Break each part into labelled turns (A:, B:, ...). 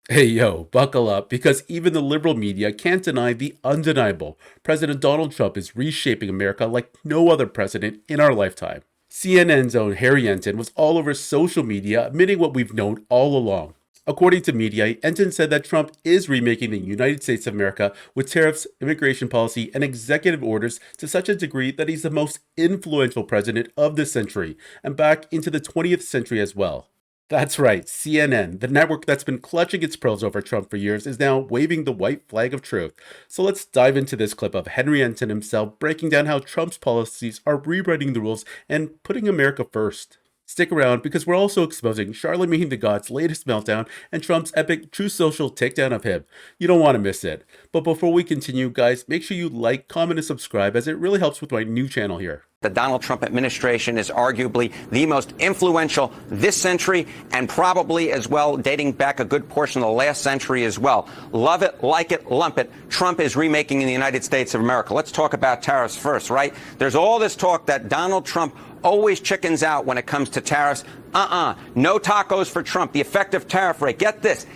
A: Hey yo, buckle up because even the liberal media can't deny the undeniable. President Donald Trump is reshaping America like no other president in our lifetime. CNN's own Harry Enten was all over social media admitting what we've known all along. According to media, Enten said that Trump is remaking the United States of America with tariffs, immigration policy, and executive orders to such a degree that he's the most influential president of this century and back into the 20th century as well. That's right, CNN, the network that's been clutching its pearls over Trump for years, is now waving the white flag of truth. So let's dive into this clip of Henry Enten himself breaking down how Trump's policies are rewriting the rules and putting America first. Stick around because we're also exposing Charlamagne the God's latest meltdown and Trump's epic True Social takedown of him. You don't want to miss it. But before we continue, guys, make sure you like, comment, and subscribe as it really helps with my new channel here.
B: The Donald Trump administration is arguably the most influential this century and probably as well dating back a good portion of the last century as well. Love it, like it, lump it. Trump is remaking in the United States of America. Let's talk about tariffs first, right? There's all this talk that Donald Trump always chickens out when it comes to tariffs. No tacos for Trump. The effective tariff rate, get this.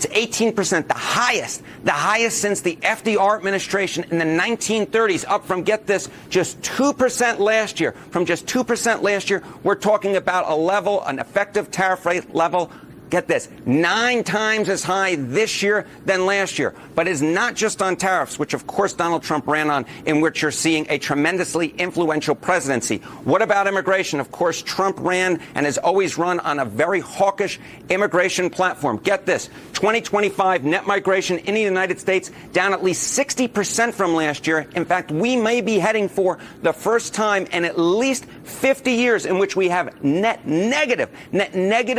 B: It's 18%, the highest since the FDR administration in the 1930s, up from, get this, just 2% last year. From just 2% last year, we're talking about a level, an effective tariff rate level, get this, 9 times as high this year than last year. But it's not just on tariffs, which of course Donald Trump ran on, in which you're seeing a tremendously influential presidency. What about immigration? Of course, Trump ran and has always run on a very hawkish immigration platform. Get this, 2025 net migration in the United States down at least 60% from last year. In fact, we may be heading for the first time in at least 50 years in which we have net negative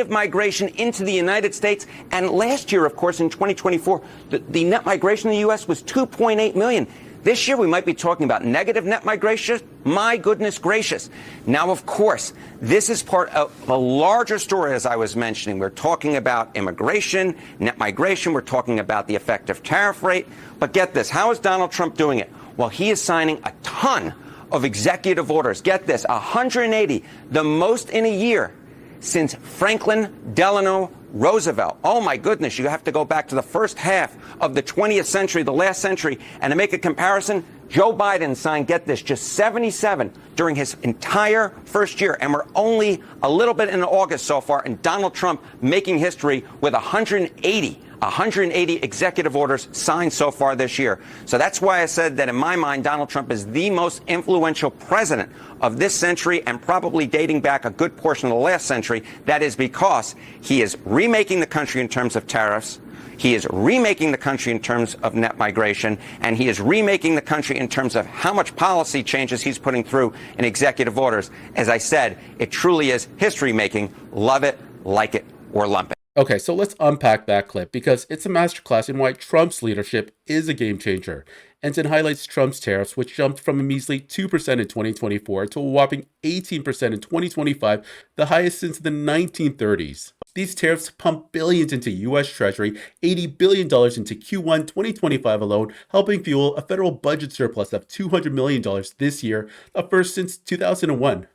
B: migration into the United States. And last year, of course, in 2024, the net migration in the U.S. was 2.8 million. This year, we might be talking about negative net migration. My goodness gracious. Now, of course, this is part of a larger story, as I was mentioning. We're talking about immigration, net migration. We're talking about the effective tariff rate. But get this, how is Donald Trump doing it? Well, he is signing a ton of executive orders. Get this, 180, the most in a year since Franklin Delano Roosevelt. Oh my goodness, you have to go back to the first half of the 20th century, the last century, and to make a comparison, Joe Biden signed, get this, just 77 during his entire first year, and we're only a little bit in August so far, and Donald Trump making history with 180 executive orders signed so far this year. So that's why I said that in my mind, Donald Trump is the most influential president of this century and probably dating back a good portion of the last century. That is because he is remaking the country in terms of tariffs. He is remaking the country in terms of net migration, and he is remaking the country in terms of how much policy changes he's putting through in executive orders. As I said, it truly is history making. Love it, like it, or lump it.
A: Okay, so let's unpack that clip because it's a masterclass in why Trump's leadership is a game changer. Ensign highlights Trump's tariffs, which jumped from a measly 2% in 2024 to a whopping 18% in 2025, the highest since the 1930s. These tariffs pump billions into U.S. Treasury, $80 billion into Q1 2025 alone, helping fuel a federal budget surplus of $200 million this year, the first since 2001.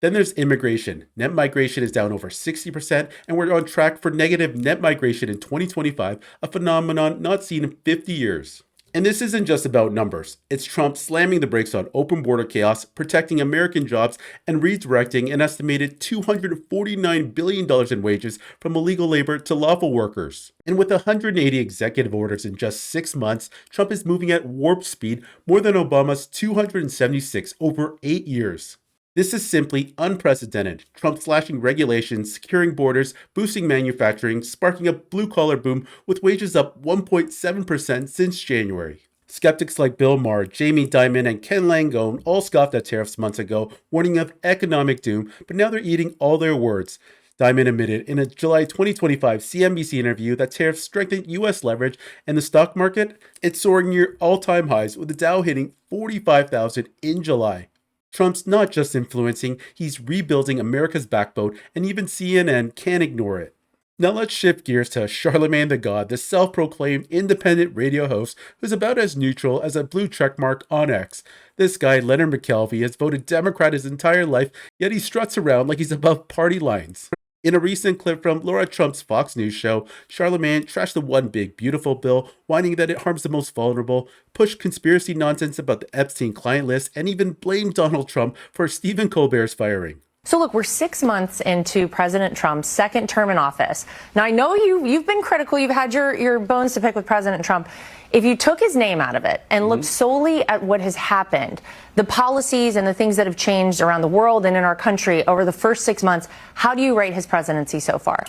A: Then there's immigration. Net migration is down over 60%, and we're on track for negative net migration in 2025, a phenomenon not seen in 50 years. And this isn't just about numbers. It's Trump slamming the brakes on open border chaos, protecting American jobs, and redirecting an estimated $249 billion in wages from illegal labor to lawful workers. And with 180 executive orders in just 6 months, Trump is moving at warp speed, more than Obama's 276 over 8 years. This is simply unprecedented. Trump slashing regulations, securing borders, boosting manufacturing, sparking a blue-collar boom with wages up 1.7% since January. Skeptics like Bill Maher, Jamie Dimon, and Ken Langone all scoffed at tariffs months ago, warning of economic doom, but now they're eating all their words. Dimon admitted in a July 2025 CNBC interview that tariffs strengthened U.S. leverage and the stock market. It's soaring near all-time highs, with the Dow hitting 45,000 in July. Trump's not just influencing, he's rebuilding America's backbone, and even CNN can't ignore it. Now let's shift gears to Charlamagne the God, the self-proclaimed independent radio host who's about as neutral as a blue checkmark on X. This guy, Leonard McKelvey, has voted Democrat his entire life, yet he struts around like he's above party lines. In a recent clip from Laura Trump's Fox News show, Charlamagne trashed the One Big Beautiful bill, whining that it harms the most vulnerable, pushed conspiracy nonsense about the Epstein client list, and even blamed Donald Trump for Stephen Colbert's firing.
C: So look, we're 6 months into President Trump's second term in office. Now, I know you've been critical. You've had your bones to pick with President Trump. If you took his name out of it and looked solely at what has happened, the policies and the things that have changed around the world and in our country over the first 6 months, how do you rate his presidency so far?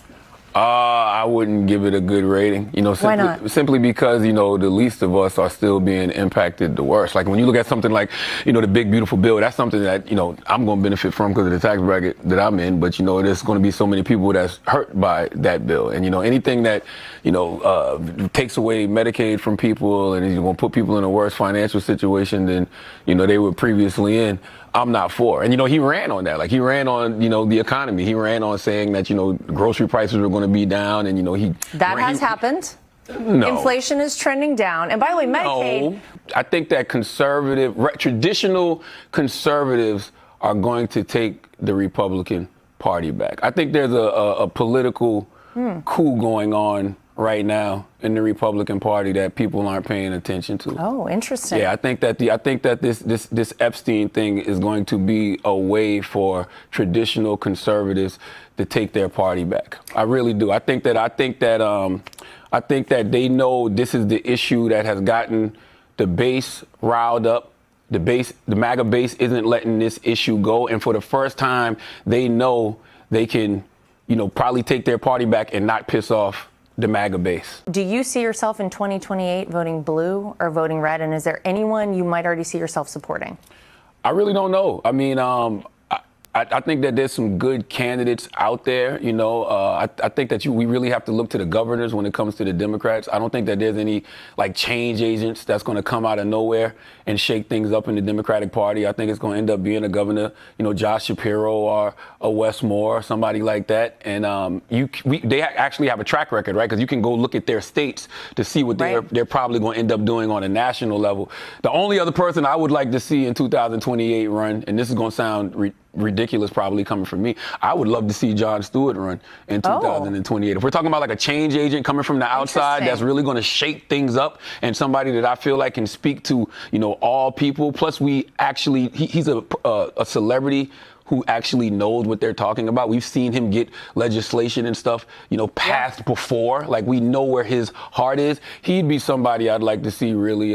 D: I wouldn't give it a good rating,
C: Why not?
D: Simply because, the least of us are still being impacted the worst. Like when you look at something like, the big, beautiful bill, that's something that, I'm going to benefit from because of the tax bracket that I'm in. But, there's going to be so many people that's hurt by that bill. And, anything that, takes away Medicaid from people and is going to put people in a worse financial situation than, they were previously in, I'm not for. And, he ran on that. Like he ran on, the economy. He ran on saying that, grocery prices were going to be down and,
C: That has happened.
D: No.
C: Inflation is trending down. And by the way, Medicaid.
D: No. I think that traditional conservatives are going to take the Republican Party back. I think there's a political coup going on right now in the Republican Party that people aren't paying attention to.
C: Oh, interesting.
D: Yeah, I think that this Epstein thing is going to be a way for traditional conservatives to take their party back. I really do. I think that they know this is the issue that has gotten the base riled up. The MAGA base isn't letting this issue go, and for the first time, they know they can, probably take their party back and not piss off the MAGA base.
C: Do you see yourself in 2028 voting blue or voting red? And is there anyone you might already see yourself supporting?
D: I really don't know. I mean, I think that there's some good candidates out there. I think that we really have to look to the governors when it comes to the Democrats. I don't think that there's any change agents that's going to come out of nowhere and shake things up in the Democratic Party. I think it's going to end up being a governor, Josh Shapiro or a Wes Moore, somebody like that. And they actually have a track record, right? Because you can go look at their states to see what they're probably going to end up doing on a national level. The only other person I would like to see in 2028 run, and this is going to sound ridiculous probably coming from me, I would love to see Jon Stewart run in 2028. If we're talking about a change agent coming from the outside that's really going to shake things up and somebody that I feel like can speak to, all people. Plus he's a celebrity who actually knows what they're talking about. We've seen him get legislation and stuff, passed before. Like we know where his heart is. He'd be somebody I'd like to see really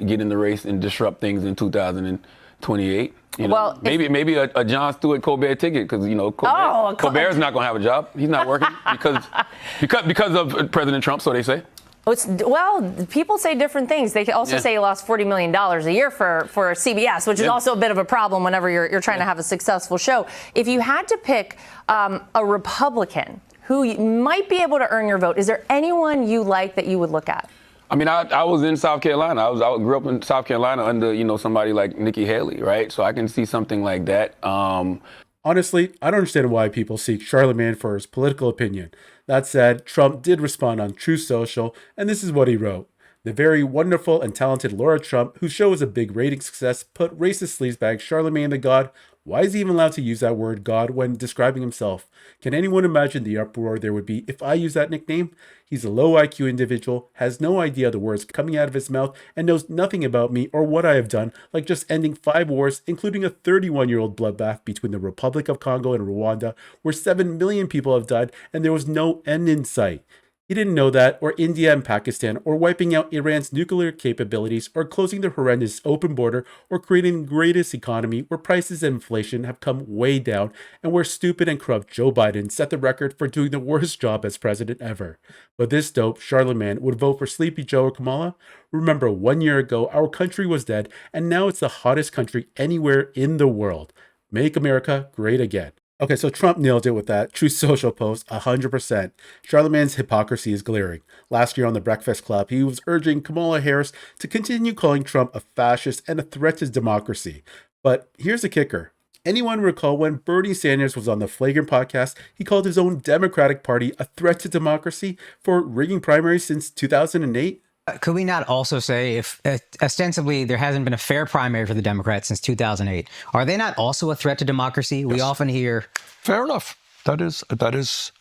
D: get in the race and disrupt things in 2028. Maybe a Jon Stewart Colbert ticket because Colbert's not going to have a job. He's not working because of President Trump, so they say.
C: Well, people say different things. They also say he lost $40 million a year for CBS, which is also a bit of a problem whenever you're trying to have a successful show. If you had to pick a Republican who might be able to earn your vote, is there anyone you like that you would look at? I
D: mean, I was in South Carolina. I grew up in South Carolina under, somebody like Nikki Haley, right? So I can see something like that.
A: Honestly, I don't understand why people seek Charlamagne for his political opinion. That said, Trump did respond on Truth Social, and this is what he wrote. The very wonderful and talented Laura Trump, whose show was a big rating success, put racist sleazebag Charlamagne the God. Why is he even allowed to use that word God when describing himself? Can anyone imagine the uproar there would be if I use that nickname? He's a low IQ individual, has no idea the words coming out of his mouth, and knows nothing about me or what I have done, like just ending 5 wars, including a 31-year-old bloodbath between the Republic of Congo and Rwanda, where 7 million people have died, and there was no end in sight. He didn't know that, or India and Pakistan, or wiping out Iran's nuclear capabilities, or closing the horrendous open border, or creating the greatest economy where prices and inflation have come way down, and where stupid and corrupt Joe Biden set the record for doing the worst job as president ever. But this dope, Charlamagne, would vote for Sleepy Joe or Kamala? Remember, 1 year ago, our country was dead, and now it's the hottest country anywhere in the world. Make America great again. Okay, so Trump nailed it with that Truth Social post, 100%. Charlamagne's hypocrisy is glaring. Last year on The Breakfast Club, he was urging Kamala Harris to continue calling Trump a fascist and a threat to democracy. But here's the kicker. Anyone recall when Bernie Sanders was on the Flagrant podcast, he called his own Democratic Party a threat to democracy for rigging primaries since 2008?
E: Could we not also say if ostensibly there hasn't been a fair primary for the Democrats since 2008, are they not also a threat to democracy? We often hear.
F: Fair enough. That is,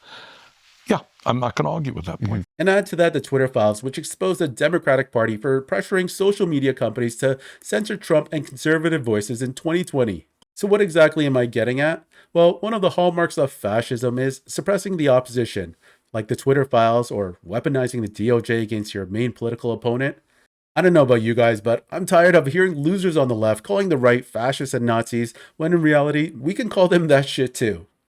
F: yeah, I'm not going to argue with that point.
A: And add to that the Twitter files, which exposed the Democratic Party for pressuring social media companies to censor Trump and conservative voices in 2020. So what exactly am I getting at? Well, one of the hallmarks of fascism is suppressing the opposition, like the Twitter files or weaponizing the DOJ against your main political opponent. I don't know about you guys, but I'm tired of hearing losers on the left calling the right fascists and Nazis, when in reality, we can call them that shit too.